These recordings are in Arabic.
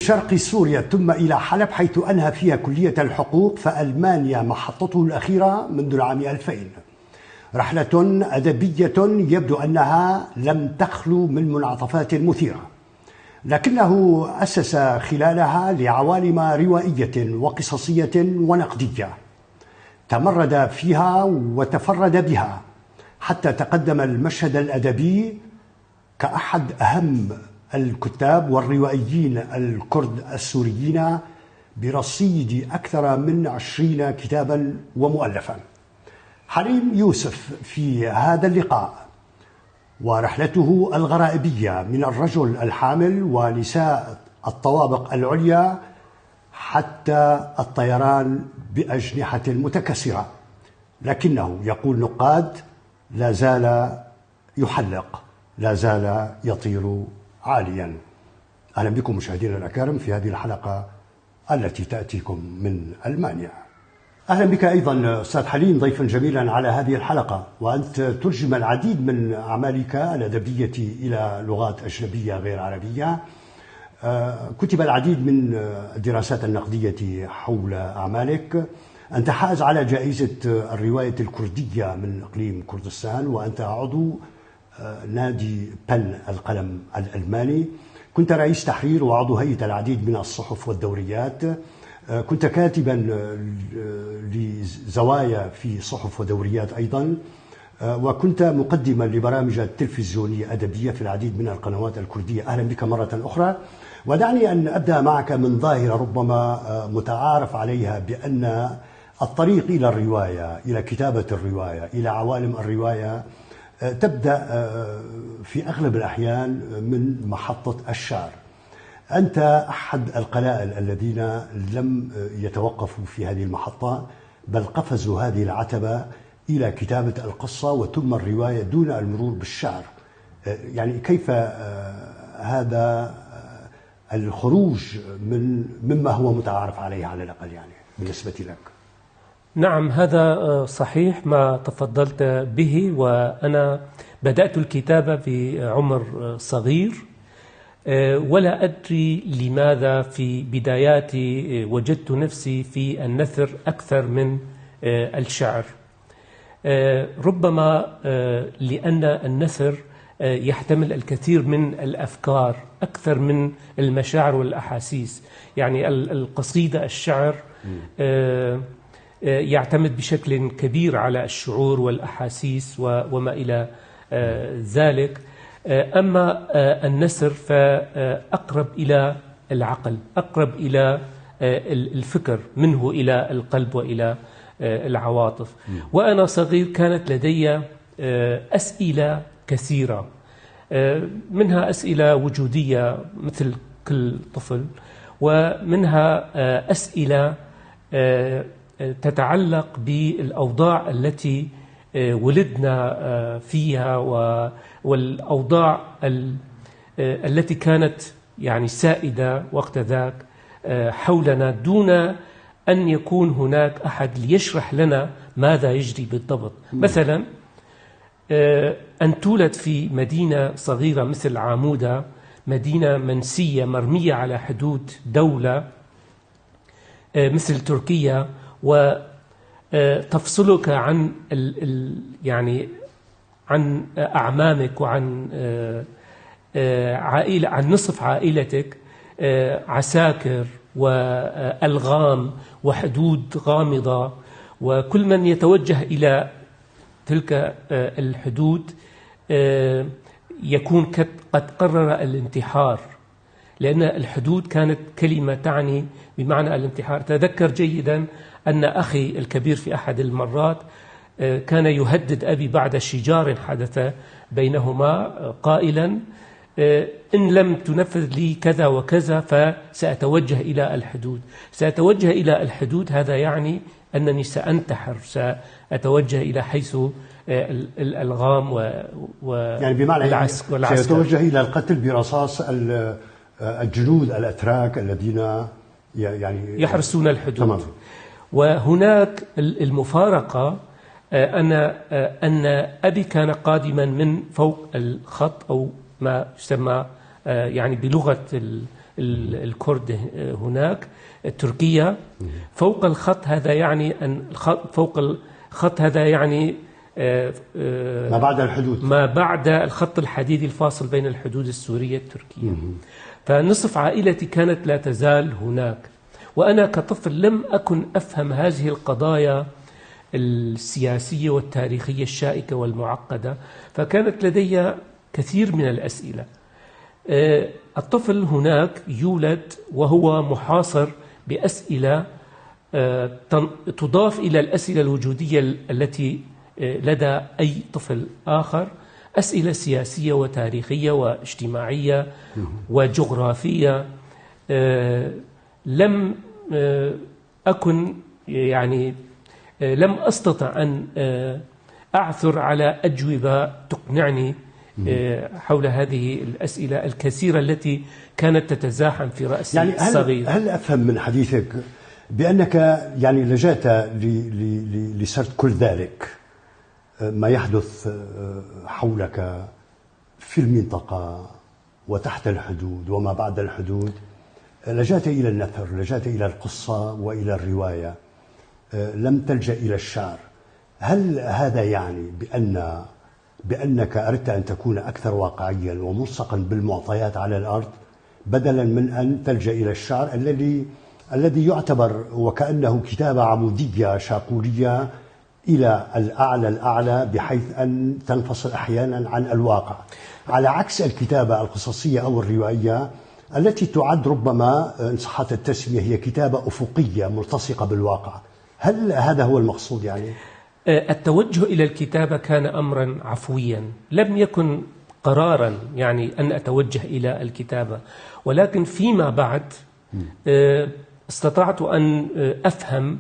شرق سوريا ثم إلى حلب حيث أنهى فيها كلية الحقوق، فألمانيا محطته الأخيرة منذ العام 2000. رحلة أدبية يبدو أنها لم تخلو من منعطفات مثيرة، لكنه أسس خلالها لعوالم روائية وقصصية ونقدية، تمرد فيها وتفرد بها حتى تقدم المشهد الأدبي كأحد أهم الكتاب والروائيين الكرد السوريين برصيد أكثر من 20 كتابا ومؤلفا. حليم يوسف في هذا اللقاء ورحلته الغرائبية من الرجل الحامل ونساء الطوابق العليا حتى الطيران بأجنحة متكسرة، لكنه يقول نقاد لا زال يحلق، لا زال يطير عاليا. أهلا بكم مشاهدينا الأكارم في هذه الحلقة التي تأتيكم من ألمانيا. أهلا بك أيضا أستاذ حليم ضيفا جميلا على هذه الحلقة، وأنت ترجم العديد من أعمالك الأدبية إلى لغات أجنبية غير عربية. كتب العديد من الدراسات النقدية حول أعمالك. أنت حائز على جائزة الرواية الكردية من إقليم كردستان، وأنت عضو نادي بن القلم الألماني. كنت رئيس تحرير وعضو هيئة العديد من الصحف والدوريات. كنت كاتبا لزوايا في صحف ودوريات أيضا، وكنت مقدما لبرامج تلفزيونية أدبية في العديد من القنوات الكردية. أهلا بك مرة أخرى، ودعني أن أبدأ معك من ظاهرة ربما متعارف عليها، بأن الطريق إلى الرواية، إلى كتابة الرواية، إلى عوالم الرواية تبدأ في أغلب الأحيان من محطة الشعر. أنت أحد القلائل الذين لم يتوقفوا في هذه المحطة، بل قفزوا هذه العتبة إلى كتابة القصة وثم الرواية دون المرور بالشعر. يعني كيف هذا الخروج مما هو متعارف عليه على الأقل يعني بالنسبة لك؟ نعم، هذا صحيح ما تفضلت به. وأنا بدأت الكتابة بعمر صغير، ولا أدري لماذا في بداياتي وجدت نفسي في النثر أكثر من الشعر. ربما لأن النثر يحتمل الكثير من الأفكار أكثر من المشاعر والأحاسيس. يعني القصيدة الشعر يعتمد بشكل كبير على الشعور والأحاسيس وما إلى ذلك. أما النثر فأقرب إلى العقل، أقرب إلى الفكر، منه إلى القلب وإلى العواطف. وأنا صغير كانت لدي أسئلة كثيرة، منها أسئلة وجودية مثل كل طفل، ومنها أسئلة تتعلق بالأوضاع التي ولدنا فيها والأوضاع التي كانت يعني سائدة وقت ذاك حولنا، دون أن يكون هناك أحد ليشرح لنا ماذا يجري بالضبط. مثلا أن تولد في مدينة صغيرة مثل عامودة، مدينة منسية مرمية على حدود دولة مثل تركيا، وتفصلك عن يعني عن أعمامك وعن عائلة، عن نصف عائلتك، عساكر وألغام وحدود غامضة، وكل من يتوجه إلى تلك الحدود يكون قد قرر الانتحار، لأن الحدود كانت كلمة تعني بمعنى الانتحار. تذكر جيدا أن أخي الكبير في أحد المرات كان يهدد أبي بعد شجار حدث بينهما قائلا: إن لم تنفذ لي كذا وكذا فسأتوجه إلى الحدود. سأتوجه إلى الحدود هذا يعني أنني سأنتحر، سأتوجه إلى حيث الألغام يعني بمعنى سيتوجه إلى القتل برصاص الجنود الأتراك الذين يعني يحرسون الحدود. تمام. وهناك المفارقة أن أبي كان قادما من فوق الخط، أو ما يسمى يعني بلغة الكرد هناك تركيا. فوق الخط هذا يعني فوق الخط هذا يعني ما بعد الحدود، ما بعد الخط الحديدي الفاصل بين الحدود السورية التركية. فنصف عائلتي كانت لا تزال هناك، وأنا كطفل لم أكن أفهم هذه القضايا السياسية والتاريخية الشائكة والمعقدة، فكانت لدي كثير من الأسئلة. الطفل هناك يولد وهو محاصر بأسئلة تضاف إلى الأسئلة الوجودية التي لدى أي طفل آخر، أسئلة سياسية وتاريخية واجتماعية وجغرافية. لم أكن يعني لم أستطع أن أعثر على أجوبة تقنعني حول هذه الأسئلة الكثيرة التي كانت تتزاحم في رأسي يعني الصغير. هل أفهم من حديثك بأنك يعني لجأت لسرد كل ذلك ما يحدث حولك في المنطقة وتحت الحدود وما بعد الحدود، لجأت إلى النثر، لجأت إلى القصة وإلى الرواية، لم تلجأ إلى الشعر. هل هذا يعني بأنك أردت أن تكون أكثر واقعيا وملصقا بالمعطيات على الأرض بدلا من أن تلجأ إلى الشعر الذي يعتبر وكأنه كتابة عمودية شاقولية إلى الأعلى بحيث أن تنفصل أحيانا عن الواقع، على عكس الكتابة القصصية أو الروائية التي تعد ربما إن صحت التسمية هي كتابة أفقية ملتصقة بالواقع؟ هل هذا هو المقصود يعني؟ التوجه إلى الكتابة كان أمرا عفويا، لم يكن قرارا يعني أن أتوجه إلى الكتابة، ولكن فيما بعد استطعت أن أفهم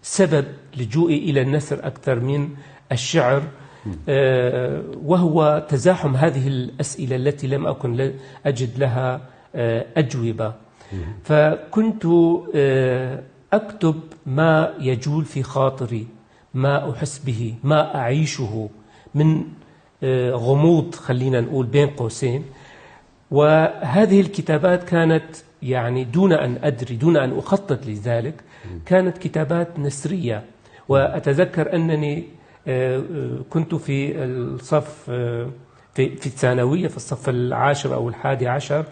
سبب لجوئي إلى النثر أكثر من الشعر، وهو تزاحم هذه الأسئلة التي لم أكن أجد لها أجوبة. فكنت أكتب ما يجول في خاطري، ما أحس به، ما أعيشه من غموض، خلينا نقول بين قوسين. وهذه الكتابات كانت يعني دون أن أدري، دون أن أخطط لذلك، كانت كتابات نثرية. وأتذكر أنني كنت في الصف في الثانوية في الصف 10 أو 11،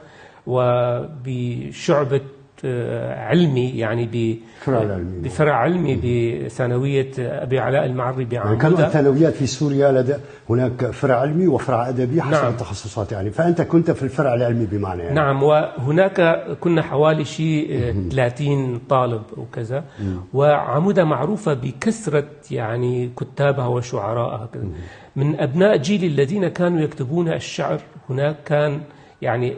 وبشعبة علمي يعني بفرع علمي بثانوية أبي علاء المعري بعمودة. كانوا الثانويات في سوريا هناك فرع علمي وفرع أدبي حسب التخصصات يعني، فأنت كنت في الفرع العلمي بمعنى يعني. نعم، وهناك كنا حوالي شيء 30 طالب وكذا، وعمودة معروفة بكثرة يعني كتابها وشعراءها. من أبناء جيلي الذين كانوا يكتبون الشعر هناك كان يعني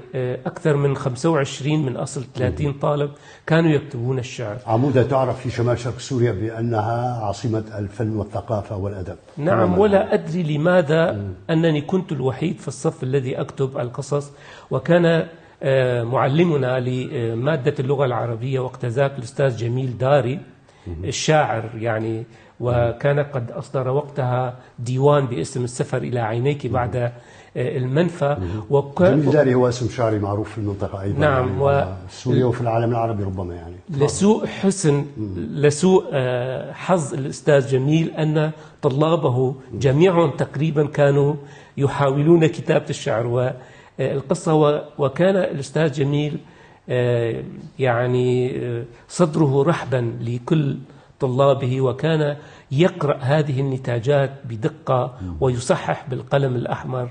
أكثر من 25 من أصل 30 طالب كانوا يكتبون الشعر. عمودة تعرف في شمال شرق سوريا بأنها عاصمة الفن والثقافة والأدب. نعم، ولا أدري لماذا أنني كنت الوحيد في الصف الذي أكتب القصص. وكان معلمنا لمادة اللغة العربية وقت ذاك الأستاذ جميل داري الشاعر يعني، وكان قد أصدر وقتها ديوان باسم السفر إلى عينيك بعد المنفى. جميل داري هو اسم شعري معروف في المنطقة أيضا. نعم، يعني سوريا وفي العالم العربي ربما يعني. لسوء حظ الأستاذ جميل أن طلابه جميعهم تقريبا كانوا يحاولون كتابة الشعر والقصة، وكان الأستاذ جميل يعني صدره رحبا لكل طلابه، وكان يقرأ هذه النتاجات بدقة ويصحح بالقلم الأحمر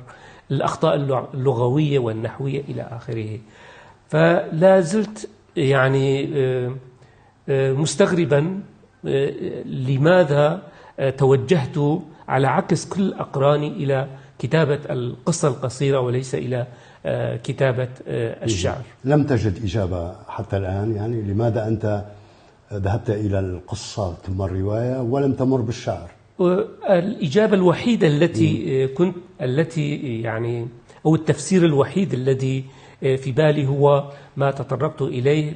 الأخطاء اللغوية والنحوية إلى آخره. فلا زلت يعني مستغربا لماذا توجهت على عكس كل أقراني إلى كتابة القصة القصيرة وليس إلى كتابة الشعر. لم تجد إجابة حتى الآن يعني لماذا أنت ذهبت إلى القصة ثم الرواية ولم تمر بالشعر؟ الإجابة الوحيدة التي يعني أو التفسير الوحيد الذي في بالي هو ما تطرقت إليه،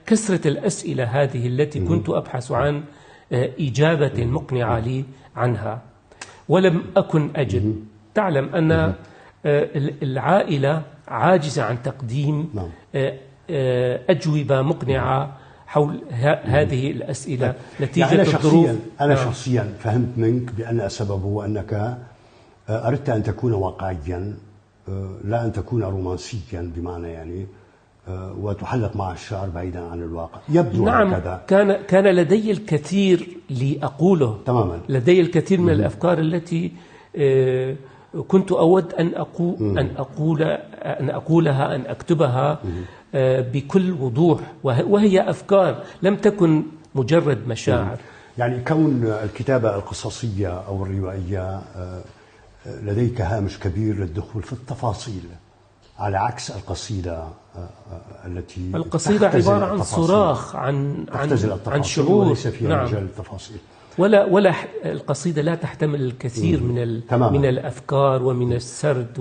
كثرة الأسئلة هذه التي كنت أبحث عن إجابة مقنعة لي عنها ولم أكن أجد. تعلم أن العائلة عاجزة عن تقديم أجوبة مقنعة حول هذه الأسئلة نتيجة الظروف. أنا شخصيا فهمت منك بأن السبب هو أنك أردت أن تكون واقعيا، لا أن تكون رومانسيا بمعنى يعني وتحلق مع الشعر بعيدا عن الواقع. يبدو نعم هكذا. كان لدي الكثير لأقوله تماما. لدي الكثير من الأفكار التي كنت أود أن أقولها أن أكتبها بكل وضوح، وهي أفكار لم تكن مجرد مشاعر. يعني كون الكتابة القصصية أو الروائية لديك هامش كبير للدخول في التفاصيل، على عكس القصيدة التي القصيدة عبارة عن صراخ عن شعور، وليس فيها مجال التفاصيل. ولا القصيدة لا تحتمل الكثير من الأفكار ومن السرد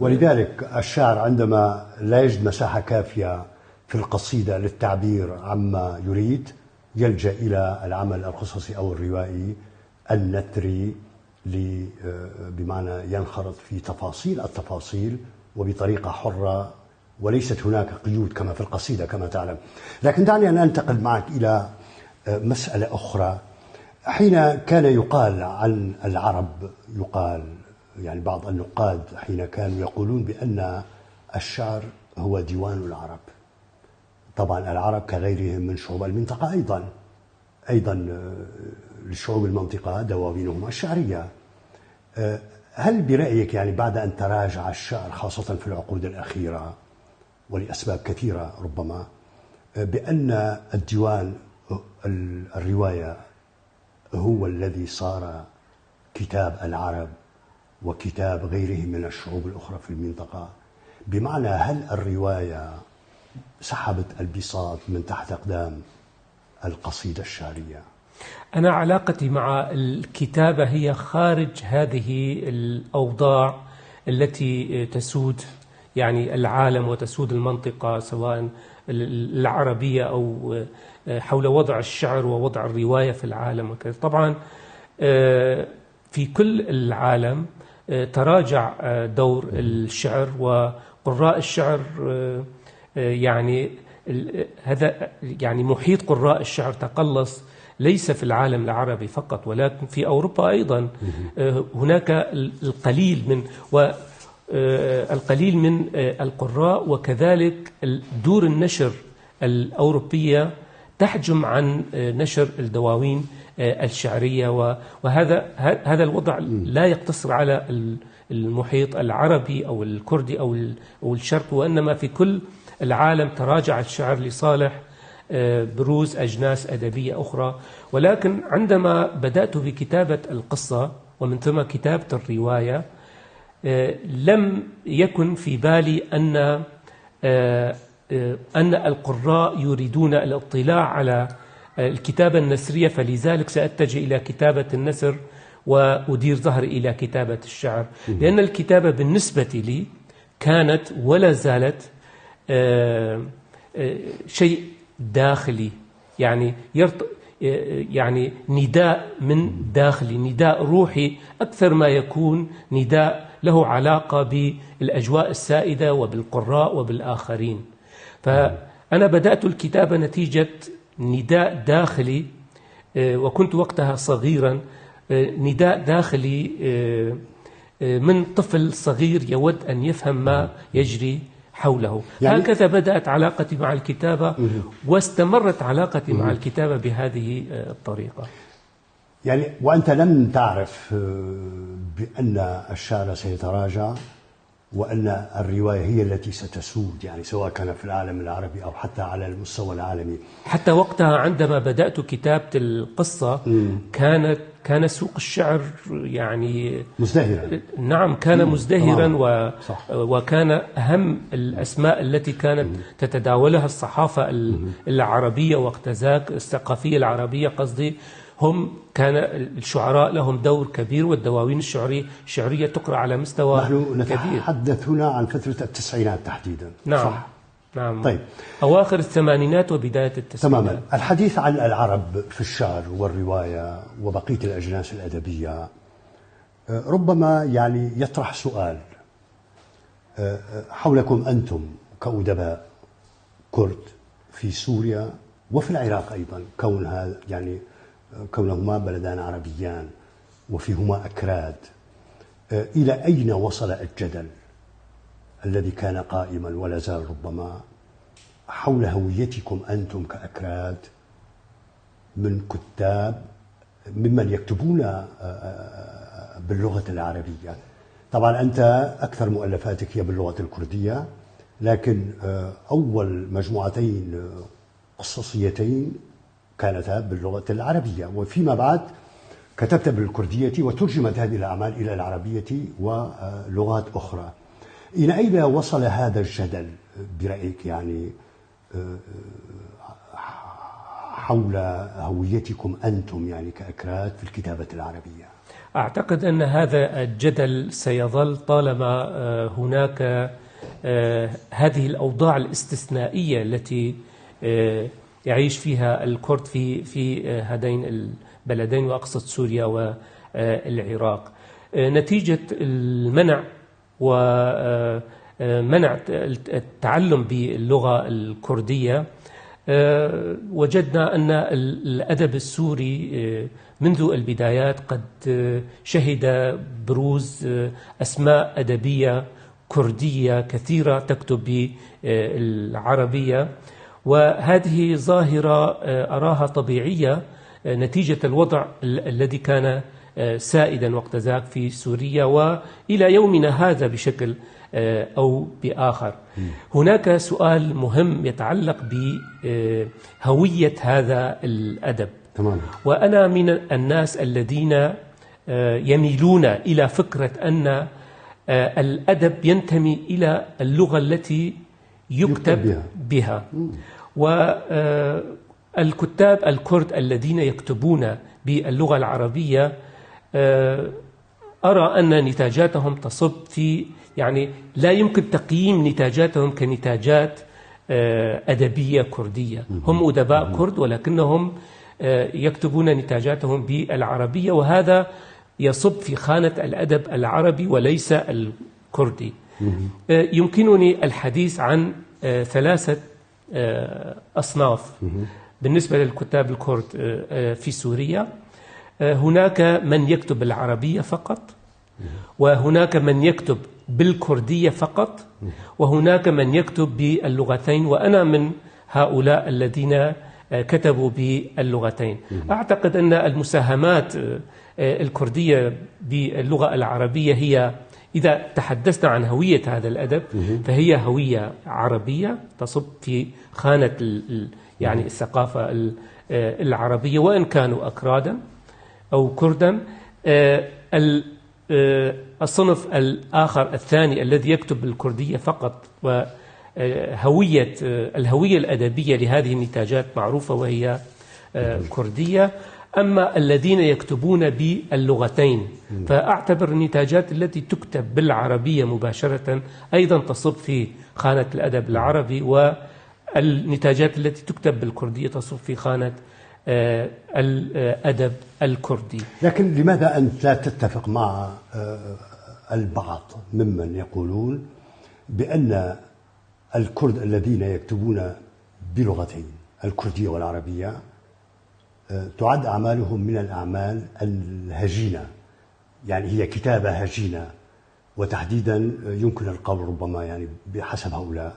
ولذلك الشاعر عندما لا يجد مساحة كافية في القصيدة للتعبير عما يريد يلجأ إلى العمل القصصي أو الروائي النثري بمعنى ينخرط في تفاصيل التفاصيل وبطريقة حرة، وليست هناك قيود كما في القصيدة كما تعلم. لكن دعني أن أنتقل معك إلى مسألة أخرى. حين كان يقال عن العرب، يعني بعض النقاد حين كانوا يقولون بأن الشعر هو ديوان العرب. طبعا العرب كغيرهم من شعوب المنطقة أيضا لشعوب المنطقة دواوينهم الشعرية. هل برأيك يعني بعد أن تراجع الشعر خاصة في العقود الأخيرة ولأسباب كثيرة ربما، بأن الديوان الرواية هو الذي صار كتاب العرب وكتاب غيرهم من الشعوب الأخرى في المنطقة؟ بمعنى هل الرواية سحبت البساط من تحت أقدام القصيدة الشعرية؟ أنا علاقتي مع الكتابة هي خارج هذه الأوضاع التي تسود يعني العالم وتسود المنطقة سواء العربية أو حول وضع الشعر ووضع الرواية في العالم وكذا. طبعا في كل العالم تراجع دور الشعر وقراء الشعر، يعني هذا يعني محيط قراء الشعر تقلص ليس في العالم العربي فقط ولكن في أوروبا أيضا. هناك القليل من القراء، وكذلك دور النشر الأوروبية تحجم عن نشر الدواوين الشعرية، وهذا الوضع لا يقتصر على المحيط العربي أو الكردي أو الشرقي، وإنما في كل العالم تراجع الشعر لصالح بروز أجناس أدبية أخرى. ولكن عندما بدأت بكتابة القصة ومن ثم كتابة الرواية لم يكن في بالي أن القراء يريدون الاطلاع على الكتابة النثرية، فلذلك سأتجه إلى كتابة النثر وأدير ظهري إلى كتابة الشعر، لأن الكتابة بالنسبة لي كانت ولا زالت شيء داخلي، يعني نداء من داخلي، نداء روحي أكثر ما يكون نداء له علاقة بالأجواء السائدة وبالقراء وبالآخرين. فأنا بدأت الكتابة نتيجة نداء داخلي، وكنت وقتها صغيرا، نداء داخلي من طفل صغير يود أن يفهم ما يجري حوله. يعني هكذا بدأت علاقتي مع الكتابة، واستمرت علاقتي مع الكتابة بهذه الطريقة. يعني وأنت لم تعرف بأن الشعر سيتراجع وأن الرواية هي التي ستسود، يعني سواء كان في العالم العربي أو حتى على المستوى العالمي. حتى وقتها عندما بدأت كتابة القصة كان سوق الشعر يعني مزدهرا. نعم كان مزدهرا، وكان أهم الأسماء التي كانت تتداولها الصحافة العربية وقت ذاك، الثقافية العربية قصدي، كان الشعراء لهم دور كبير، والدواوين الشعرية تقرأ على مستوى كبير. نحن نتحدث هنا عن فترة التسعينات تحديدا. نعم صح؟ نعم. طيب. أواخر الثمانينات وبداية التسعينات. تماما. الحديث عن العرب في الشعر والرواية وبقية الأجناس الأدبية ربما يعني يطرح سؤال حولكم أنتم كأدباء كرد في سوريا وفي العراق أيضا، كونهما بلدان عربيان وفيهما أكراد، إلى أين وصل الجدل الذي كان قائما ولا زال ربما حول هويتكم أنتم كأكراد من كتاب ممن يكتبون باللغة العربية؟ طبعا أنت أكثر مؤلفاتك هي باللغة الكردية، لكن أول مجموعتين قصصيتين كانتا باللغة العربية، وفيما بعد كتبت بالكردية وترجمت هذه الأعمال إلى العربية ولغات أخرى. إلى أين وصل هذا الجدل برأيك يعني حول هويتكم أنتم يعني كأكراد في الكتابة العربية؟ أعتقد أن هذا الجدل سيظل طالما هناك هذه الأوضاع الاستثنائية التي يعيش فيها الكرد في هذين البلدين، وأقصد سوريا والعراق، نتيجة المنع ومنع التعلم باللغة الكردية. وجدنا أن الأدب السوري منذ البدايات قد شهد بروز أسماء أدبية كردية كثيرة تكتب بالعربية، وهذه ظاهرة أراها طبيعية نتيجة الوضع الذي كان سائدا وقت ذاك في سوريا وإلى يومنا هذا بشكل أو بآخر. هناك سؤال مهم يتعلق بهوية هذا الأدب. تمام. وأنا من الناس الذين يميلون إلى فكرة أن الأدب ينتمي إلى اللغة التي يكتب بها. والكتاب الكرد الذين يكتبون باللغة العربية أرى أن نتاجاتهم تصب في يعني لا يمكن تقييم نتاجاتهم كنتاجات أدبية كردية. هم أدباء كرد ولكنهم يكتبون نتاجاتهم بالعربية، وهذا يصب في خانة الأدب العربي وليس الكردي. يمكنني الحديث عن ثلاثة أصناف بالنسبة للكتاب الكرد في سوريا. هناك من يكتب العربية فقط، وهناك من يكتب بالكردية فقط، وهناك من يكتب باللغتين، وأنا من هؤلاء الذين كتبوا باللغتين. أعتقد أن المساهمات الكردية باللغة العربية هي، إذا تحدثنا عن هوية هذا الأدب، فهي هوية عربية تصب في خانة يعني الثقافة العربية، وإن كانوا أكرادا أو كردا. الصنف الآخر الثاني الذي يكتب بالكردية فقط، الهوية الأدبية لهذه النتاجات معروفة وهي كردية. أما الذين يكتبون باللغتين فأعتبر النتاجات التي تكتب بالعربية مباشرة أيضا تصب في خانة الأدب العربي، والنتاجات التي تكتب بالكردية تصب في خانة الأدب الكردي. لكن لماذا أنت لا تتفق مع البعض ممن يقولون بأن الكرد الذين يكتبون بلغتين الكردية والعربية تعد أعمالهم من الأعمال الهجينة، يعني هي كتابة هجينة، وتحديدا يمكن القول ربما يعني بحسب هؤلاء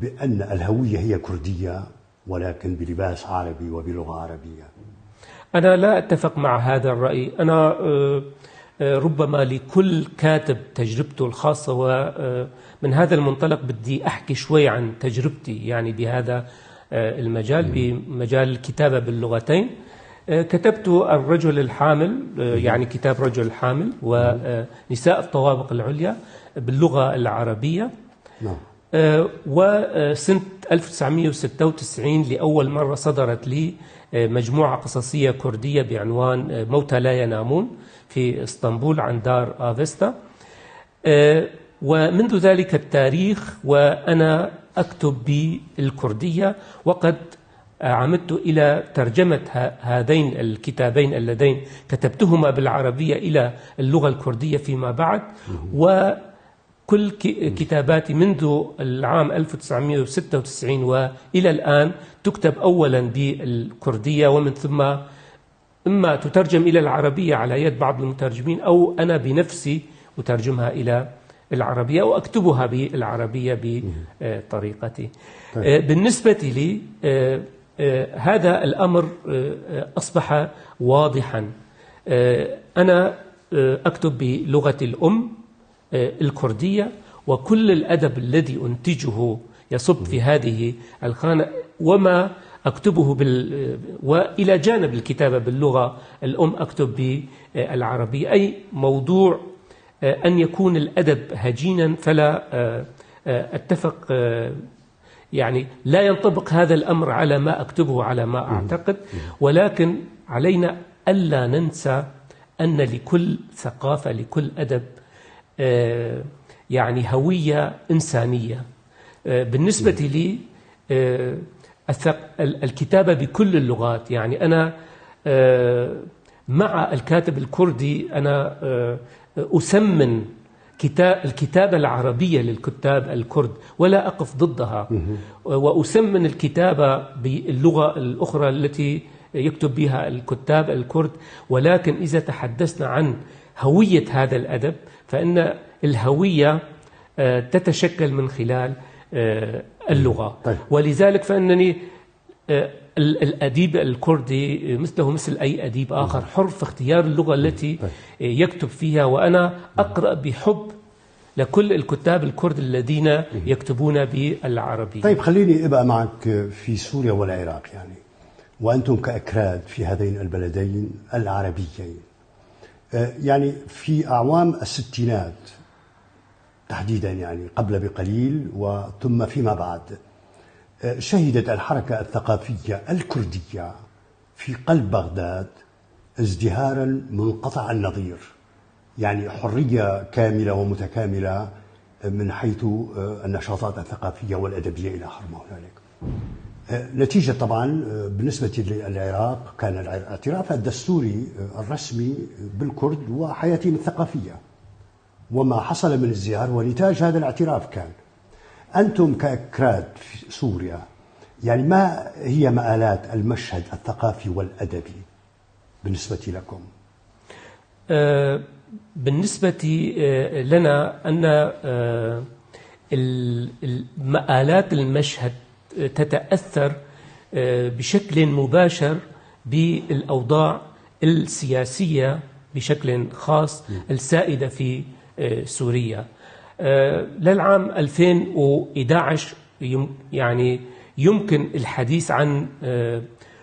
بأن الهوية هي كردية ولكن بلباس عربي وبلغة عربية؟ أنا لا أتفق مع هذا الرأي. أنا ربما لكل كاتب تجربته الخاصة، ومن هذا المنطلق بدي أحكي شوي عن تجربتي يعني بهذا المجال، بمجال الكتابة باللغتين. كتبت الرجل الحامل، يعني كتاب رجل الحامل، ونساء الطوابق العليا باللغة العربية. وسنة 1996 لأول مرة صدرت لي مجموعة قصصية كردية بعنوان موتى لا ينامون في اسطنبول عن دار آفستا. ومنذ ذلك التاريخ وأنا أكتب بالكردية، وقد عمدت إلى ترجمة هذين الكتابين اللذين كتبتهما بالعربية إلى اللغة الكردية فيما بعد، وكل كتاباتي منذ العام 1996 وإلى الآن تكتب أولا بالكردية، ومن ثم إما تترجم إلى العربية على يد بعض المترجمين، أو أنا بنفسي أترجمها إلى العربية وأكتبها بالعربية بطريقتي. بالنسبة لي هذا الأمر أصبح واضحا. أنا أكتب بلغة الأم الكردية، وكل الأدب الذي أنتجه يصب في هذه الخانة، وما أكتبه وإلى جانب الكتابة باللغة الأم أكتب بالعربية. أي موضوع أن يكون الأدب هجينا فلا أتفق، يعني لا ينطبق هذا الأمر على ما أكتبه على ما أعتقد، ولكن علينا ألا ننسى أن لكل ثقافة لكل أدب يعني هوية إنسانية. بالنسبة لي الكتابة بكل اللغات، يعني أنا مع الكاتب الكردي أنا أسمن الكتابة العربية للكتاب الكرد ولا أقف ضدها، وأسمن الكتابة باللغة الأخرى التي يكتب بها الكتاب الكرد. ولكن إذا تحدثنا عن هوية هذا الأدب فإن الهوية تتشكل من خلال اللغة. طيب. ولذلك فإنني الأديب الكردي مثله مثل أي أديب آخر حر في اختيار اللغة التي يكتب فيها، وأنا أقرأ بحب لكل الكتاب الكرد الذين يكتبون بالعربية. طيب خليني أبقى معك في سوريا والعراق، يعني وأنتم كأكراد في هذين البلدين العربيين، يعني في أعوام الستينات تحديدا، يعني قبل بقليل وثم فيما بعد، شهدت الحركة الثقافية الكردية في قلب بغداد ازدهارا منقطع النظير، يعني حرية كاملة ومتكاملة من حيث النشاطات الثقافية والأدبية إلى آخر ما هنالك. نتيجة طبعا بالنسبة للعراق كان الاعتراف الدستوري الرسمي بالكرد وحياتهم الثقافية، وما حصل من ازدهار ونتاج هذا الاعتراف كان. أنتم كأكراد في سوريا، يعني ما هي مآلات المشهد الثقافي والأدبي بالنسبة لكم؟ بالنسبة لنا أن مآلات المشهد تتأثر بشكل مباشر بالأوضاع السياسية بشكل خاص السائدة في سوريا. للعام 2011 يعني يمكن الحديث عن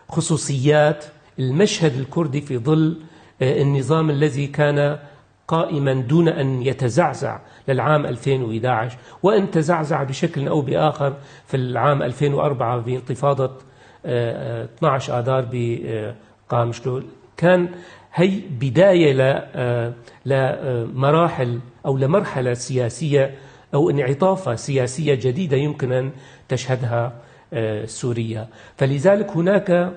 خصوصيات المشهد الكردي في ظل النظام الذي كان قائما دون أن يتزعزع للعام 2011، وأن تزعزع بشكل أو بآخر في العام 2004 بانتفاضة 12 آذار بقامشلو. كان هي بداية لمراحل أو لمرحلة سياسية أو انعطافة سياسية جديدة يمكن أن تشهدها سوريا. فلذلك هناك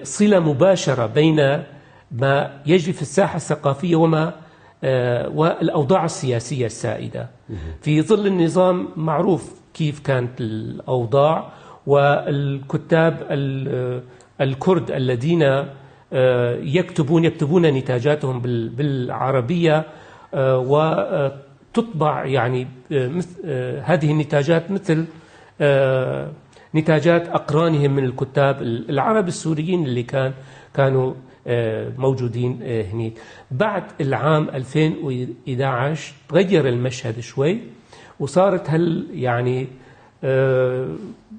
صلة مباشرة بين ما يجري في الساحة الثقافية والأوضاع السياسية السائدة. في ظل النظام معروف كيف كانت الأوضاع، والكتاب الكرد الذين يكتبون نتاجاتهم بالعربية وتطبع يعني هذه النتاجات مثل نتاجات أقرانهم من الكتاب العرب السوريين اللي كانوا موجودين هناك. بعد العام 2011 تغير المشهد شوي، وصارت يعني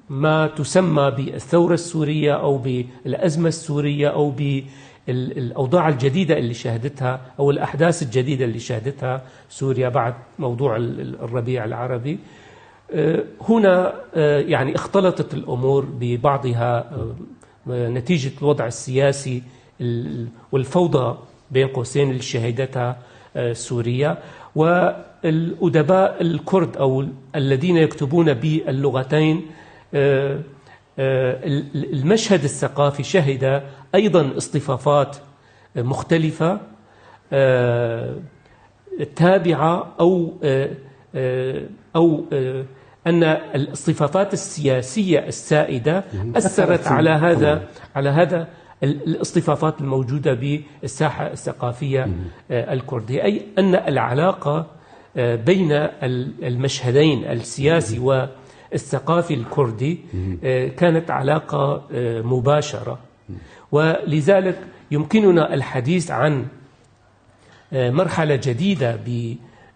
ما تسمى بالثورة السورية أو بالأزمة السورية أو بالأوضاع الجديدة اللي شهدتها أو الأحداث الجديدة اللي شهدتها سوريا بعد موضوع الربيع العربي. هنا يعني اختلطت الأمور ببعضها نتيجة الوضع السياسي والفوضى بين قوسين اللي شهدتها سوريا، والأدباء الكرد أو الذين يكتبون باللغتين المشهد الثقافي شهد أيضا اصطفافات مختلفة تابعة أو أن الاصطفافات السياسية السائدة أثرت على هذا الاصطفافات الموجودة بالساحة الثقافية الكردية، أي أن العلاقة بين المشهدين السياسي والثقافي الكردي كانت علاقة مباشرة، ولذلك يمكننا الحديث عن مرحلة جديدة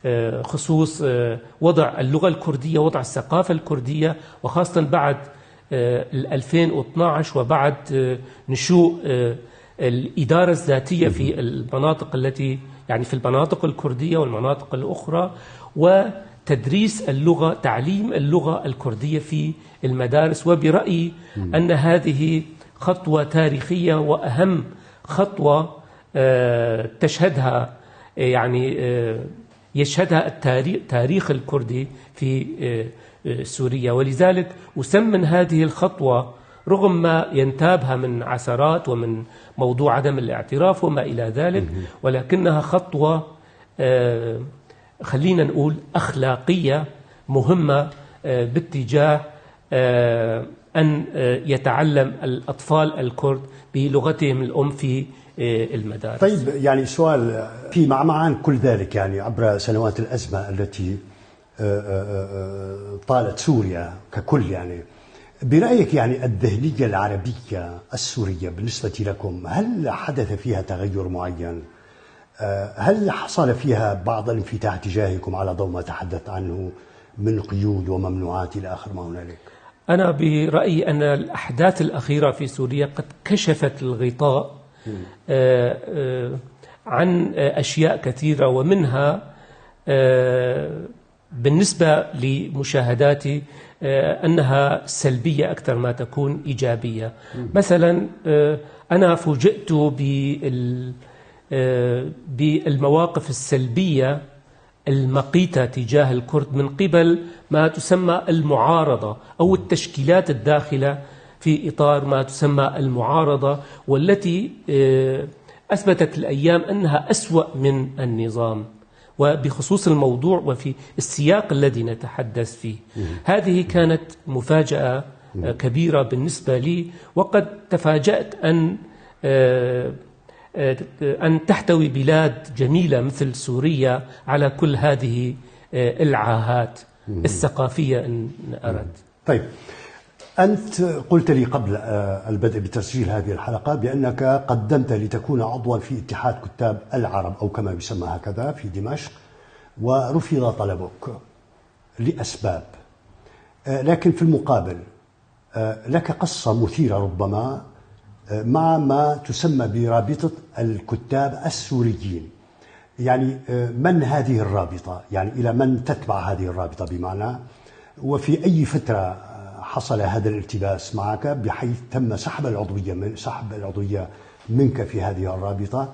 بخصوص وضع اللغة الكردية، وضع الثقافة الكردية، وخاصة بعد 2012 وبعد نشوء الإدارة الذاتية في المناطق التي يعني في المناطق الكردية والمناطق الأخرى، وتدريس اللغة، تعليم اللغة الكردية في المدارس. وبرأيي أن هذه خطوة تاريخية وأهم خطوة تشهدها يشهدها التاريخ الكردي في سوريا. ولذلك أسمن هذه الخطوة رغم ما ينتابها من عثرات ومن موضوع عدم الاعتراف وما إلى ذلك، ولكنها خطوة خلينا نقول أخلاقية مهمة باتجاه أن يتعلم الأطفال الكرد بلغتهم الأم في المدارس. طيب، يعني سؤال في معمعان كل ذلك، يعني عبر سنوات الأزمة التي طالت سوريا ككل، يعني برأيك يعني الذهنية العربية السورية بالنسبة لكم هل حدث فيها تغير معين؟ هل حصل فيها بعض الانفتاح تجاهكم على ضوء ما تحدث عنه من قيود وممنوعات إلى آخر ما هنالك؟ أنا برأيي أن الأحداث الأخيرة في سوريا قد كشفت الغطاء عن أشياء كثيرة، ومنها بالنسبة لمشاهداتي أنها سلبية أكثر ما تكون إيجابية. مثلا أنا فوجئت بالمواقف السلبية المقيتة تجاه الكرد من قبل ما تسمى المعارضة أو التشكيلات الداخلة في إطار ما تسمى المعارضة، والتي أثبتت الأيام أنها أسوأ من النظام، وبخصوص الموضوع وفي السياق الذي نتحدث فيه. هذه كانت مفاجأة كبيرة بالنسبة لي، وقد تفاجأت أن تحتوي بلاد جميلة مثل سوريا على كل هذه العاهات الثقافية إن أردت. طيب، أنت قلت لي قبل البدء بتسجيل هذه الحلقة بأنك قدمت لتكون عضوا في اتحاد كتاب العرب أو كما يسمى هكذا في دمشق، ورفض طلبك لأسباب، لكن في المقابل لك قصة مثيرة ربما مع ما تسمى برابطة الكتاب السوريين. يعني من هذه الرابطة؟ يعني إلى من تتبع هذه الرابطة بمعنى؟ وفي أي فترة حصل هذا الالتباس معك بحيث تم سحب العضوية منك في هذه الرابطة،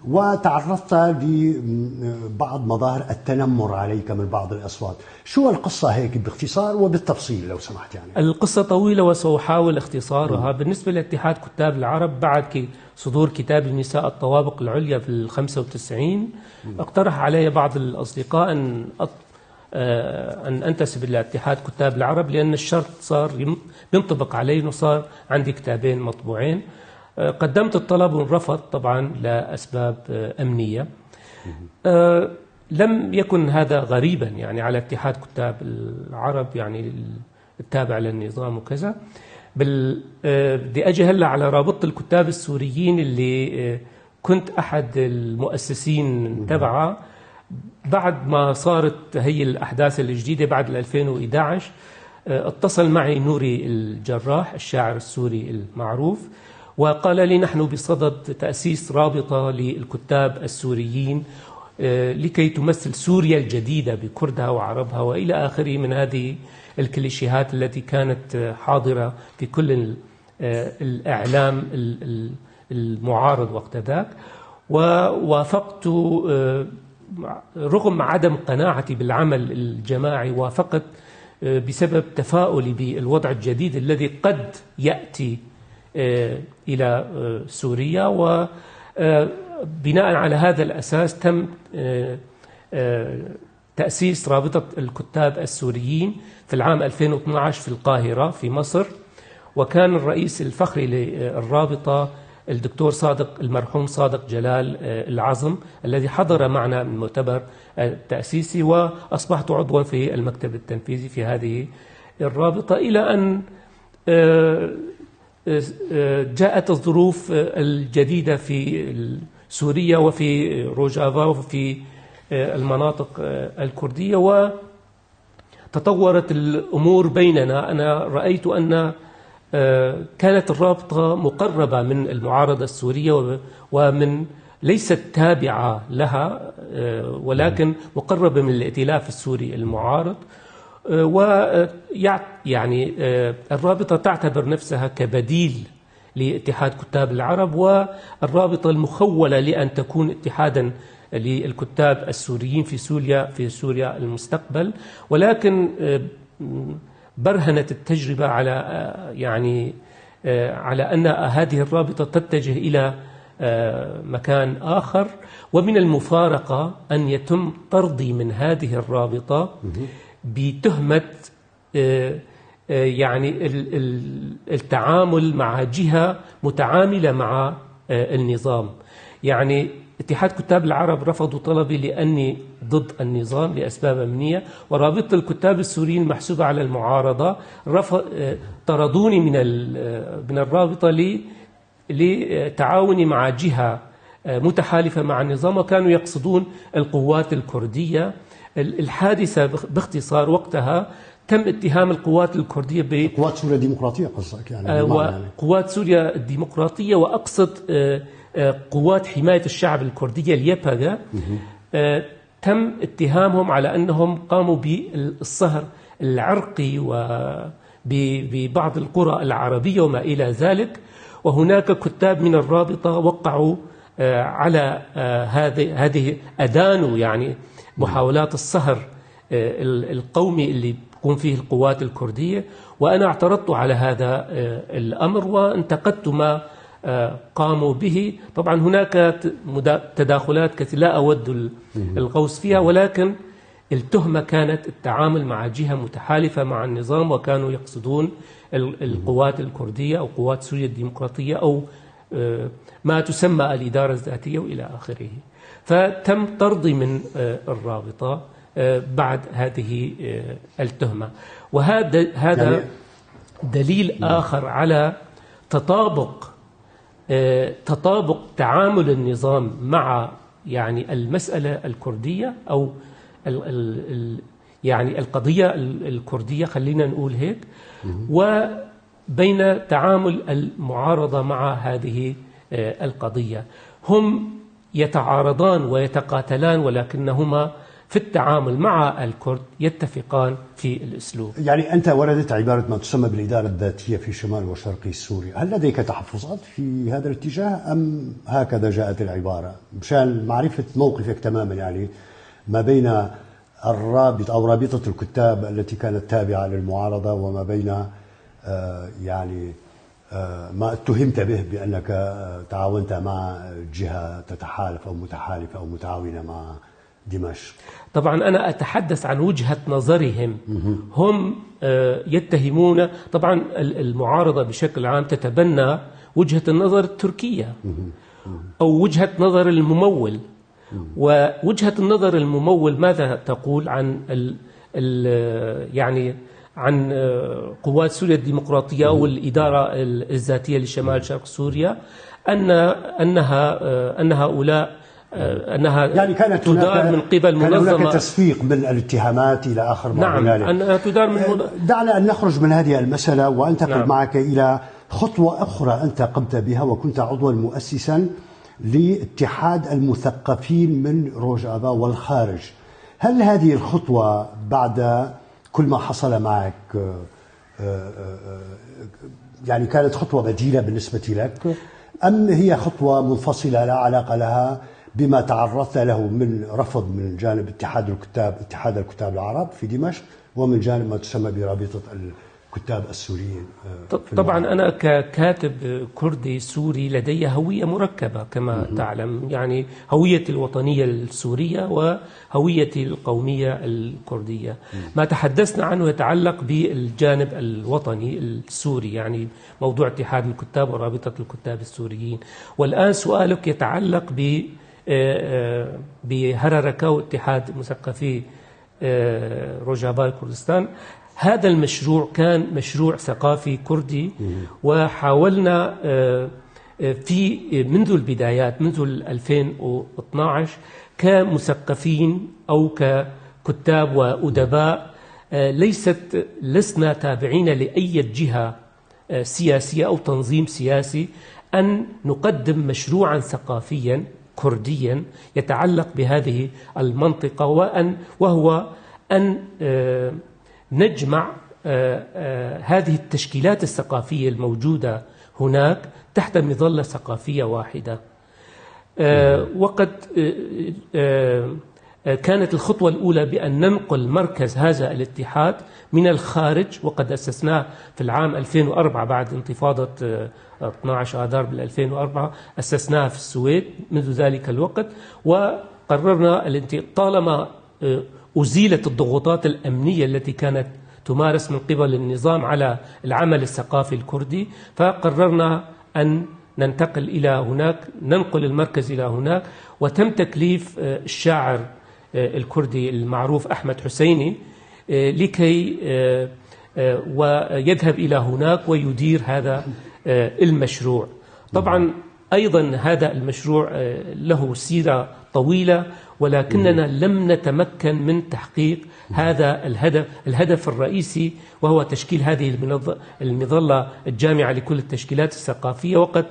وتعرضت لبعض مظاهر التنمر عليك من بعض الأصوات؟ شو القصة هيك باختصار وبالتفصيل لو سمحت؟ يعني القصة طويلة وسأحاول اختصارها. بالنسبة لاتحاد كتاب العرب، بعد صدور كتاب النساء الطوابق العليا في 95 اقترح علي بعض الأصدقاء أن أنتسب إلى اتحاد كتاب العرب، لأن الشرط صار ينطبق علي أنه صار عندي كتابين مطبوعين. قدمت الطلب ورفض طبعا لأسباب أمنية. لم يكن هذا غريبا يعني على اتحاد كتاب العرب، يعني التابع للنظام وكذا. بدي أجي هلا على رابطة الكتاب السوريين اللي كنت أحد المؤسسين تبعها. بعد ما صارت هي الأحداث الجديدة بعد 2011 اتصل معي نوري الجراح الشاعر السوري المعروف، وقال لي نحن بصدد تأسيس رابطة للكتاب السوريين لكي تمثل سوريا الجديدة بكردها وعربها وإلى آخره من هذه الكليشيهات التي كانت حاضرة في كل الإعلام المعارض وقت ذاك. ووافقت رغم عدم قناعتي بالعمل الجماعي، وافقت بسبب تفاؤلي بالوضع الجديد الذي قد يأتي إلى سوريا، وبناء على هذا الأساس تم تأسيس رابطة الكتاب السوريين في العام 2012 في القاهرة في مصر. وكان الرئيس الفخري للرابطة الدكتور المرحوم صادق جلال العظم الذي حضر معنا من المؤتمر التأسيسي، وأصبحت عضوا في المكتب التنفيذي في هذه الرابطة، إلى أن جاءت الظروف الجديدة في سوريا وفي روجافا وفي المناطق الكردية، وتطورت الأمور بيننا. أنا رأيت أن كانت الرابطة مقربة من المعارضة السورية ومن ليست تابعة لها، ولكن مقربة من الائتلاف السوري المعارض. ويعني الرابطة تعتبر نفسها كبديل لاتحاد كتاب العرب، والرابطة المخولة لأن تكون اتحادا للكتاب السوريين في سوريا المستقبل. ولكن برهنت التجربة على أن هذه الرابطة تتجه إلى مكان آخر، ومن المفارقة أن يتم طردي من هذه الرابطة بتهمة التعامل مع جهة متعاملة مع النظام. يعني اتحاد كتاب العرب رفضوا طلبي لأني ضد النظام لأسباب أمنية، ورابطة الكتاب السوريين المحسوبة على المعارضة طردوني من الرابطة لتعاوني مع جهة متحالفة مع النظام، وكانوا يقصدون القوات الكردية. الحادثة باختصار وقتها تم اتهام القوات الكردية قوات سوريا الديمقراطية قصدك يعني وقوات سوريا الديمقراطية، وأقصد قوات حماية الشعب الكردية اليبهة. تم اتهامهم على أنهم قاموا بالصهر العرقي وببعض القرى العربية وما إلى ذلك. وهناك كتاب من الرابطة وقعوا على هذه أدانوا يعني محاولات الصهر القومي اللي تقوم فيه القوات الكردية. وأنا اعترضت على هذا الأمر وانتقدت ما قاموا به. طبعا هناك تداخلات كثيرة لا أود الغوص فيها، ولكن التهمة كانت التعامل مع جهة متحالفة مع النظام، وكانوا يقصدون القوات الكردية أو قوات سوريا الديمقراطية أو ما تسمى الإدارة الذاتية وإلى آخره. فتم طردي من الرابطة بعد هذه التهمة. وهذا يعني دليل آخر على تطابق تعامل النظام مع يعني المسألة الكردية أو يعني القضية الكردية، خلينا نقول هيك، وبين تعامل المعارضة مع هذه القضية. هم يتعارضان ويتقاتلان، ولكنهما في التعامل مع الكرد يتفقان في الأسلوب. يعني أنت وردت عبارة ما تسمى بالإدارة الذاتية في شمال وشرق سوريا، هل لديك تحفظات في هذا الاتجاه أم هكذا جاءت العبارة؟ مشان معرفة موقفك تماما يعني ما بين الرابطة أو رابطة الكتاب التي كانت تابعة للمعارضة وما بين يعني ما اتهمت به بأنك تعاونت مع جهة تتحالف أو متحالفة أو متعاونة مع دمشق. طبعا أنا أتحدث عن وجهة نظرهم. هم يتهمون، طبعا المعارضة بشكل عام تتبنى وجهة النظر التركية أو وجهة نظر الممول. ووجهة النظر الممول ماذا تقول عن يعني عن قوات سوريا الديمقراطية أو الإدارة الذاتية لشمال شرق سوريا، أن هؤلاء يعني كانت تدار من قبل منظمة. كان هناك تسويق من الاتهامات إلى آخر. نعم، أنها تدار من دعنا أن نخرج من هذه المسألة وأنتقل معك إلى خطوة أخرى أنت قمت بها، وكنت عضوا مؤسسا لاتحاد المثقفين من روجافا والخارج. هل هذه الخطوة بعد كل ما حصل معك يعني كانت خطوة بديلة بالنسبة لك، أم هي خطوة منفصلة لا علاقة لها بما تعرضت له من رفض من جانب اتحاد الكتاب العرب في دمشق ومن جانب ما تسمى برابطة الكتاب السوريين. طبعا أنا ككاتب كردي سوري لدي هوية مركبة كما تعلم، يعني هويتي الوطنية السورية وهويتي القومية الكردية. ما تحدثنا عنه يتعلق بالجانب الوطني السوري، يعني موضوع اتحاد الكتاب ورابطة الكتاب السوريين. والآن سؤالك يتعلق بهرركة واتحاد مثقفي روجافا كردستان. هذا المشروع كان مشروع ثقافي كردي، وحاولنا منذ البدايات، منذ 2012 كمثقفين أو ككتاب وأدباء، لسنا تابعين لأي جهة سياسية أو تنظيم سياسي، أن نقدم مشروعا ثقافيا كرديا يتعلق بهذه المنطقة، وهو أن نجمع هذه التشكيلات الثقافية الموجودة هناك تحت مظلة ثقافية واحدة. وقد كانت الخطوة الأولى بأن ننقل مركز هذا الاتحاد من الخارج، وقد أسسناه في العام 2004 بعد انتفاضة 12 آذار 2004. أسسناها في السويد منذ ذلك الوقت، وقررنا طالما أزيلت الضغوطات الأمنية التي كانت تمارس من قبل النظام على العمل الثقافي الكردي، فقررنا أن ننتقل إلى هناك، ننقل المركز إلى هناك. وتم تكليف الشاعر الكردي المعروف أحمد حسيني لكي ويذهب إلى هناك ويدير هذا المشروع. طبعا أيضا هذا المشروع له سيرة طويلة، ولكننا لم نتمكن من تحقيق هذا الهدف الرئيسي، وهو تشكيل هذه المظلة الجامعة لكل التشكيلات الثقافية. وقد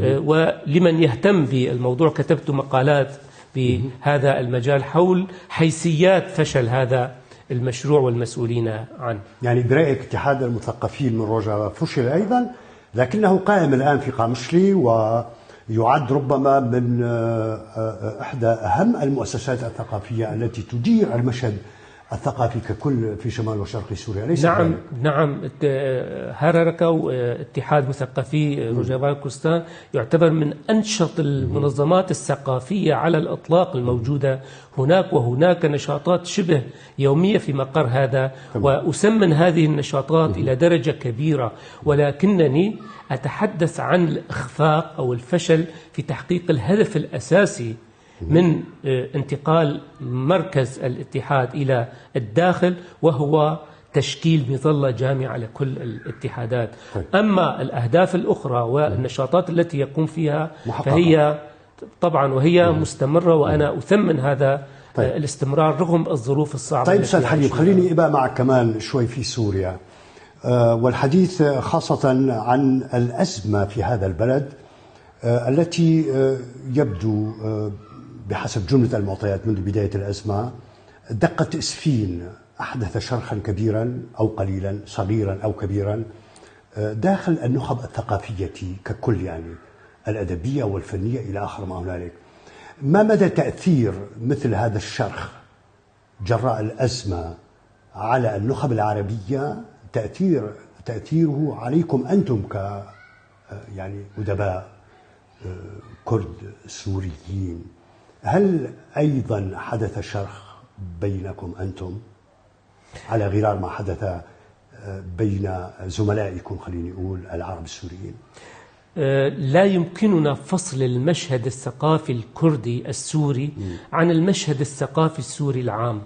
ولمن يهتم بالموضوع كتبت مقالات بهذا المجال حول حيثيات فشل هذا المشروع والمسؤولين عنه. يعني برأيك اتحاد المثقفين من روجافا فشل أيضا، لكنه قائم الآن في قامشلي ويعد ربما من إحدى أهم المؤسسات الثقافية التي تدير المشهد الثقافي ككل في شمال وشرق سوريا، ليس؟ نعم. هرركة واتحاد مثقفي روجافا كردستان يعتبر من أنشط المنظمات الثقافية على الإطلاق الموجودة هناك، وهناك نشاطات شبه يومية في مقر هذا، وأسمن هذه النشاطات إلى درجة كبيرة، ولكنني أتحدث عن الإخفاق أو الفشل في تحقيق الهدف الأساسي من انتقال مركز الاتحاد إلى الداخل، وهو تشكيل مظلة جامعة لكل الاتحادات. أما الأهداف الأخرى والنشاطات التي يقوم فيها فهي طبعا وهي مستمرة، وأنا أثمن هذا الاستمرار رغم الظروف الصعبة. طيب أستاذ حليم، خليني أبقى معك كمان شوي في سوريا، والحديث خاصة عن الأزمة في هذا البلد التي يبدو بحسب جملة المعطيات منذ بداية الأزمة دقة إسفين أحدث شرخا كبيرا أو قليلا، صغيرا أو كبيرا، داخل النخب الثقافية ككل، يعني الأدبية والفنية إلى آخر ما هنالك. ما مدى تأثير مثل هذا الشرخ جراء الأزمة على النخب العربية، تأثيره عليكم أنتم يعني أدباء كرد سوريين؟ هل أيضا حدث شرخ بينكم أنتم على غرار ما حدث بين زملائكم، خليني أقول العرب السوريين؟ لا يمكننا فصل المشهد الثقافي الكردي السوري عن المشهد الثقافي السوري العام.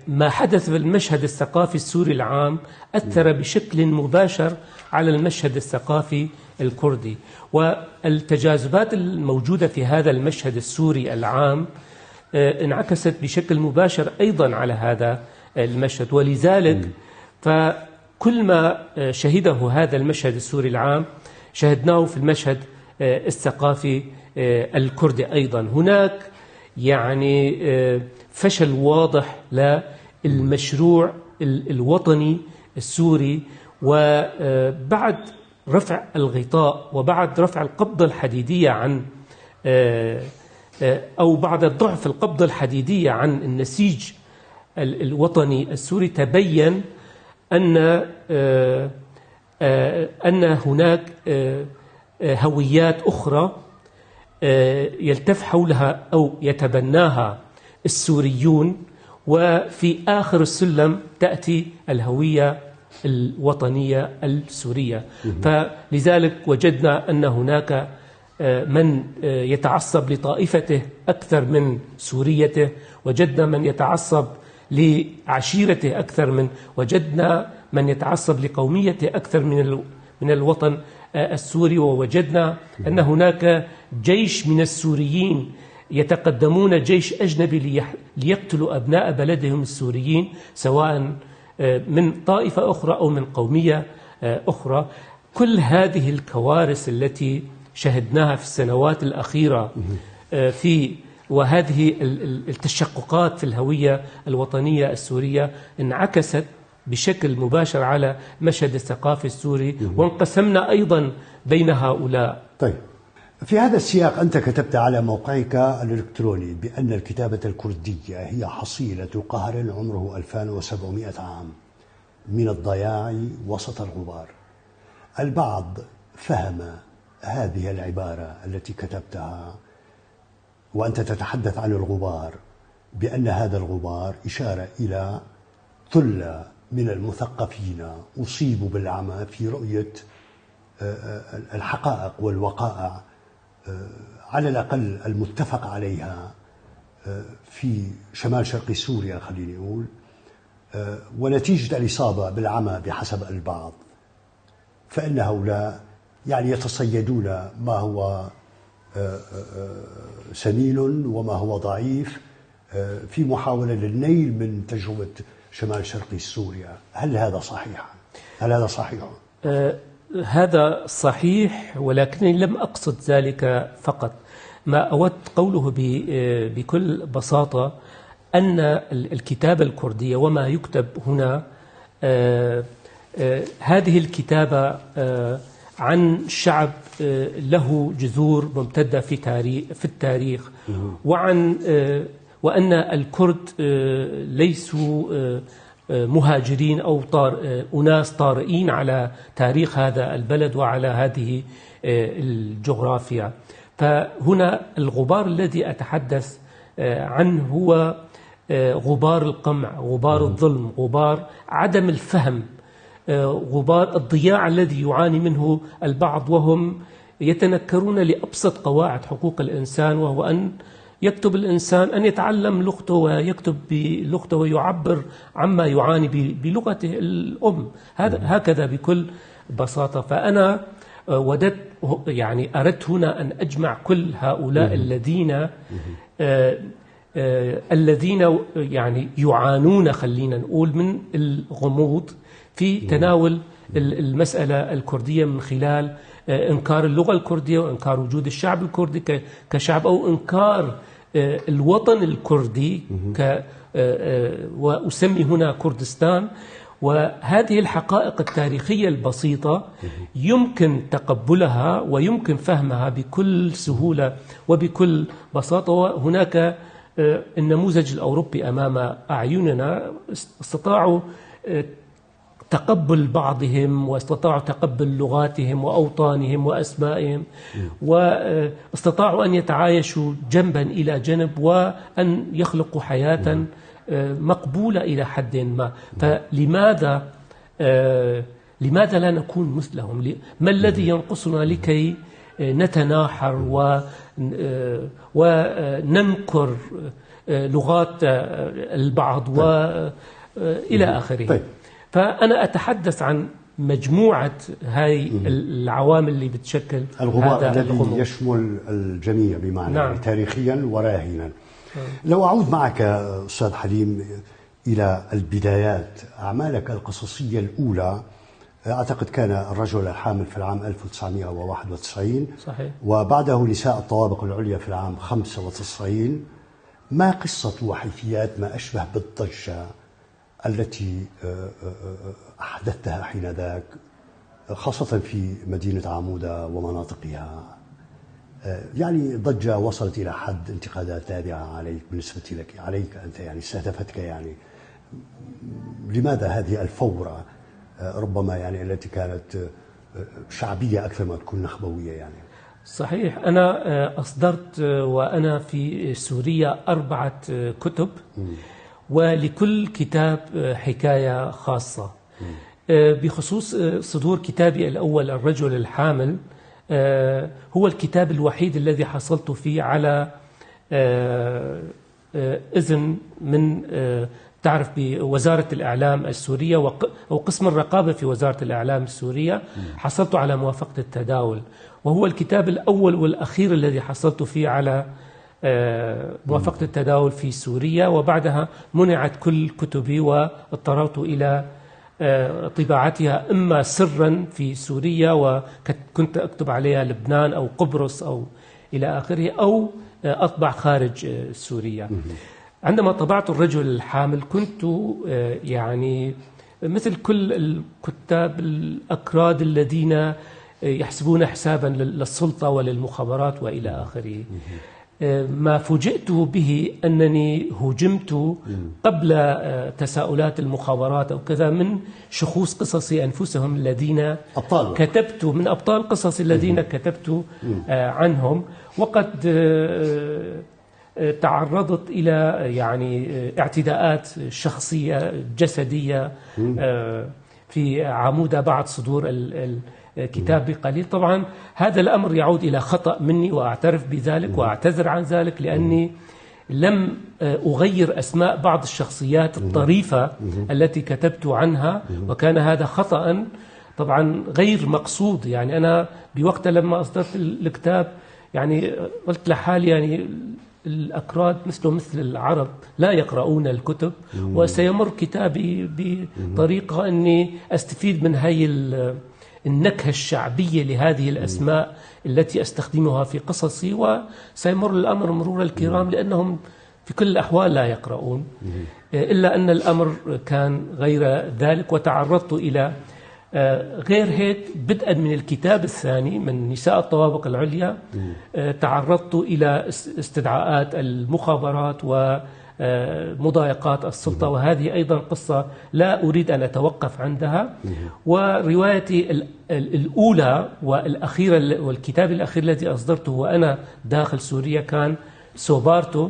ما حدث بالمشهد الثقافي السوري العام أثر بشكل مباشر على المشهد الثقافي الكردي، والتجاذبات الموجودة في هذا المشهد السوري العام انعكست بشكل مباشر أيضا على هذا المشهد. ولذلك فكل ما شهده هذا المشهد السوري العام شهدناه في المشهد الثقافي الكردي أيضا. هناك يعني فشل واضح للمشروع الوطني السوري، وبعد رفع الغطاء وبعد رفع القبضة الحديدية عن أو بعد ضعف القبضة الحديدية عن النسيج الوطني السوري تبين أن هناك هويات أخرى يلتف حولها أو يتبناها السوريون، وفي آخر السلم تأتي الهوية الوطنية السورية. فلذلك وجدنا أن هناك من يتعصب لطائفته أكثر من سوريته، وجدنا من يتعصب لعشيرته أكثر من، وجدنا من يتعصب لقوميته أكثر من الوطن السوري، ووجدنا أن هناك جيش من السوريين يتقدمون جيش أجنبي ليقتلوا أبناء بلدهم السوريين، سواء من طائفة أخرى أو من قومية أخرى. كل هذه الكوارث التي شهدناها في السنوات الأخيرة وهذه التشققات في الهوية الوطنية السورية انعكست بشكل مباشر على مشهد الثقافي السوري، وانقسمنا أيضا بين هؤلاء. طيب، في هذا السياق أنت كتبت على موقعك الإلكتروني بأن الكتابة الكردية هي حصيلة قهر عمره 2700 عام من الضياع وسط الغبار. البعض فهم هذه العبارة التي كتبتها وأنت تتحدث عن الغبار بأن هذا الغبار إشارة إلى ثلة من المثقفين أصيبوا بالعمى في رؤية الحقائق والوقائع على الأقل المتفق عليها في شمال شرق سوريا، خليني أقول، ونتيجة الإصابة بالعمى بحسب البعض، فإن هؤلاء يعني يتصيدون ما هو سمين وما هو ضعيف في محاولة للنيل من تجربة شمال شرق سوريا. هل هذا صحيح؟ هذا صحيح، ولكنني لم أقصد ذلك فقط. ما أود قوله بكل بساطة أن الكتابة الكردية وما يكتب هنا هذه الكتابة عن شعب له جذور ممتدة في التاريخ، وأن الكرد ليسوا مهاجرين أو أناس طارئين على تاريخ هذا البلد وعلى هذه الجغرافيا. فهنا الغبار الذي أتحدث عنه هو غبار القمع، غبار الظلم، غبار عدم الفهم، غبار الضياع الذي يعاني منه البعض وهم يتنكرون لأبسط قواعد حقوق الإنسان، وهو أن يكتب الإنسان أن يتعلم لغته ويكتب بلغته ويعبر عما يعاني بلغته الأم. هكذا بكل بساطة. فأنا أردت هنا أن أجمع كل هؤلاء الذين يعانون، خلينا نقول، من الغموض في تناول المسألة الكردية من خلال إنكار اللغة الكردية وإنكار وجود الشعب الكردي كشعب، أو إنكار الوطن الكردي وأسمي هنا كردستان. وهذه الحقائق التاريخية البسيطة يمكن تقبلها ويمكن فهمها بكل سهولة وبكل بساطة. وهناك النموذج الأوروبي أمام أعيننا، استطاعوا تقبل بعضهم واستطاعوا تقبل لغاتهم وأوطانهم وأسمائهم، واستطاعوا أن يتعايشوا جنبا إلى جنب وأن يخلقوا حياة مقبولة إلى حد ما. فلماذا لا نكون مثلهم؟ ما الذي ينقصنا لكي نتناحر وننكر لغات البعض وإلى آخره؟ طيب. فأنا أتحدث عن مجموعة هاي العوامل اللي بتشكل الغبار الذي يشمل الجميع بمعنى. نعم. تاريخيا وراهنا. لو أعود معك أستاذ حليم إلى البدايات، أعمالك القصصية الأولى أعتقد كان الرجل الحامل في العام 1991. صحيح. وبعده نساء الطوابق العليا في العام 95. ما قصة وحيثيات ما أشبه بالضجة التي أحدثتها حينذاك، خاصة في مدينة عمودة ومناطقها؟ يعني ضجة وصلت إلى حد انتقادات لاذعة عليك بالنسبة لك، عليك أنت، يعني استهدفتك يعني لماذا هذه الفورة ربما يعني التي كانت شعبية أكثر ما تكون نخبوية يعني؟ صحيح. أنا أصدرت وأنا في سوريا 4 كتب، ولكل كتاب حكاية خاصة. بخصوص صدور كتابي الأول الرجل الحامل، هو الكتاب الوحيد الذي حصلت فيه على إذن من تعرف بوزارة الإعلام السورية أو قسم الرقابة في وزارة الإعلام السورية. حصلت على موافقة التداول، وهو الكتاب الأول والأخير الذي حصلت فيه على موافقة التداول في سوريا، وبعدها منعت كل كتبي واضطررت إلى طباعتها إما سرا في سوريا وكنت أكتب عليها لبنان أو قبرص أو إلى آخره، أو أطبع خارج سوريا. عندما طبعت الرجل الحامل كنت يعني مثل كل الكتاب الأكراد الذين يحسبون حسابا للسلطة وللمخابرات وإلى آخره. ما فوجئت به أنني هجمت قبل تساؤلات المخابرات أو كذا من شخوص قصصي أنفسهم الذين كتبت، من أبطال قصصي الذين كتبت عنهم، وقد تعرضت إلى يعني اعتداءات شخصية جسدية في عمودة بعد صدور الكتاب بقليل. طبعا هذا الأمر يعود إلى خطأ مني وأعترف بذلك وأعتذر عن ذلك، لأني لم أغير أسماء بعض الشخصيات الطريفة التي كتبت عنها، وكان هذا خطأ طبعا غير مقصود. يعني أنا بوقت لما أصدرت الكتاب يعني قلت لحالي يعني الأكراد مثل العرب لا يقرؤون الكتب، وسيمر كتابي بطريقة أني أستفيد من هاي النكهة الشعبية لهذه الأسماء التي أستخدمها في قصصي، وسيمر الأمر مرور الكرام لأنهم في كل الأحوال لا يقرؤون. إلا أن الأمر كان غير ذلك، وتعرضت إلى غير هيك بدءا من الكتاب الثاني من نساء الطوابق العليا تعرضت إلى استدعاءات المخابرات ومضايقات السلطة، وهذه أيضا قصة لا أريد أن أتوقف عندها. وروايتي الأولى والأخيرة والكتاب الأخير الذي أصدرته وأنا داخل سوريا كان سوبارتو،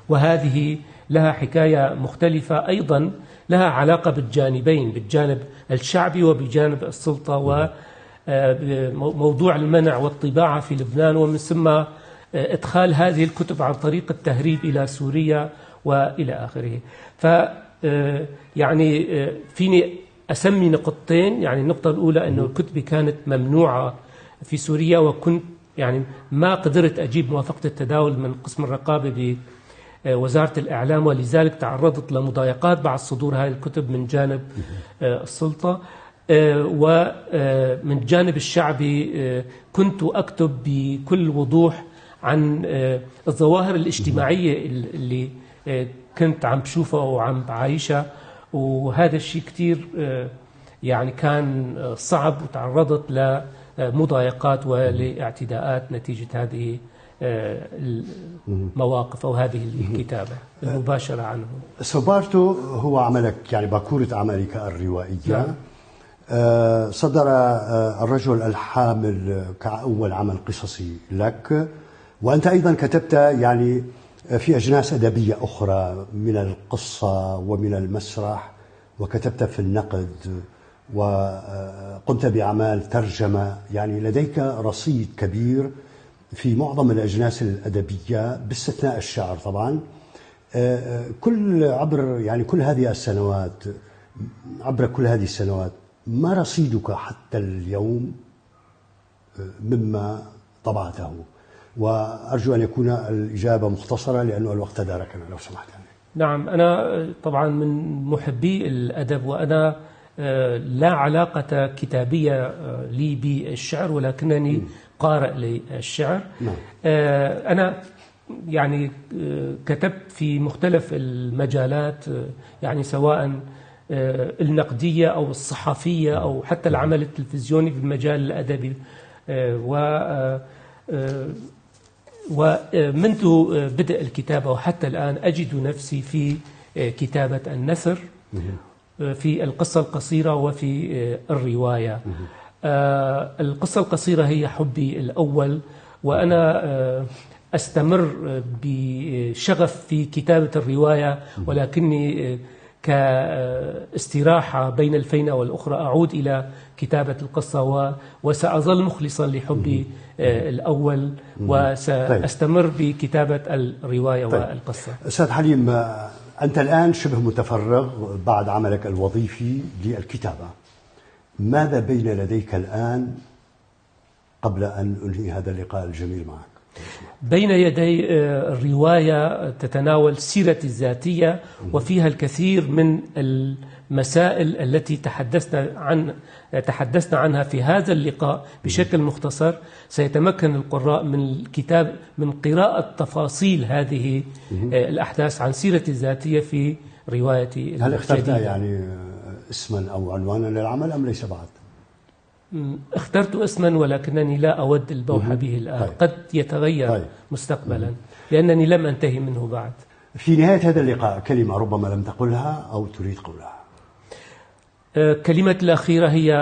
وهذه لها حكاية مختلفة أيضا، لها علاقة بالجانبين، بالجانب الشعبي وبجانب السلطة، وموضوع المنع والطباعة في لبنان، ومن ثم إدخال هذه الكتب عن طريق التهريب إلى سوريا وإلى آخره. يعني فيني أسمي نقطتين. يعني النقطة الأولى أنه كتبي كانت ممنوعة في سوريا، وكنت يعني ما قدرت أجيب موافقة التداول من قسم الرقابة بوزارة الإعلام، ولذلك تعرضت لمضايقات بعد صدور هذه الكتب من جانب السلطة. ومن جانب الشعبي كنت أكتب بكل وضوح عن الظواهر الاجتماعية اللي كنت عم بشوفها وعم بعيشها، وهذا الشيء كتير يعني كان صعب، وتعرضت لمضايقات ولاعتداءات نتيجة هذه المواقف أو هذه الكتابة المباشرة عنه. سوبارتو هو عملك يعني باكورة عملك الروائية. نعم. صدر الرجل الحامل كأول عمل قصصي لك، وأنت أيضا كتبت يعني في أجناس أدبية أخرى من القصة ومن المسرح، وكتبت في النقد، وقمت بأعمال ترجمة. يعني لديك رصيد كبير في معظم الأجناس الأدبية باستثناء الشعر طبعا. كل هذه السنوات، عبر كل هذه السنوات، ما رصيدك حتى اليوم مما طبعته؟ وأرجو أن يكون الإجابة مختصرة لأنه الوقت داركنا لو سمحت. نعم، أنا طبعا من محبي الأدب، وأنا لا علاقة كتابية لي بالشعر، ولكنني قارئ للشعر. نعم. أنا يعني كتبت في مختلف المجالات، يعني سواء النقدية أو الصحفية أو حتى العمل التلفزيوني في المجال الأدبي. ومنذ بدء الكتابة وحتى الآن أجد نفسي في كتابة النثر في القصة القصيرة وفي الرواية. القصة القصيرة هي حبي الأول، وأنا أستمر بشغف في كتابة الرواية، ولكني كاستراحة بين الفينة والأخرى أعود إلى كتابة القصة، وسأظل مخلصا لحبي الأول، وسأستمر بكتابة الرواية والقصة. أستاذ حليم، أنت الآن شبه متفرغ بعد عملك الوظيفي للكتابة، ماذا بين لديك الآن قبل أن أنهي هذا اللقاء الجميل معك؟ بين يدي الرواية تتناول سيرتي الذاتية، وفيها الكثير من المسائل التي تحدثنا عنها في هذا اللقاء بشكل مختصر. سيتمكن القراء من قراءة تفاصيل هذه الأحداث عن سيرتي الذاتية في روايتي الجديدة. هل اخترت يعني اسما أو عنوانا للعمل أم ليس بعد؟ اخترت اسما، ولكنني لا أود البوح به الآن. قد يتغير مستقبلا، لأنني لم أنتهي منه بعد. في نهاية هذا اللقاء كلمة ربما لم تقلها أو تريد قولها. كلمتي الأخيرة هي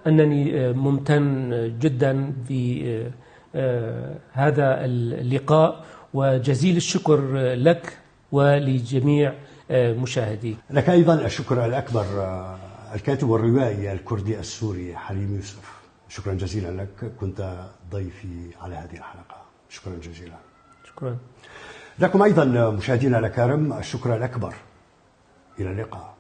أنني ممتن جدا بهذا اللقاء، وجزيل الشكر لك ولجميع مشاهديك. لك أيضا الشكر الأكبر الكاتب والروائي الكردي السوري حليم يوسف، شكرا جزيلا لك، كنت ضيفي على هذه الحلقة، شكرا جزيلا. شكرا لكم أيضا مشاهدينا الأكارم الشكر الأكبر، إلى اللقاء.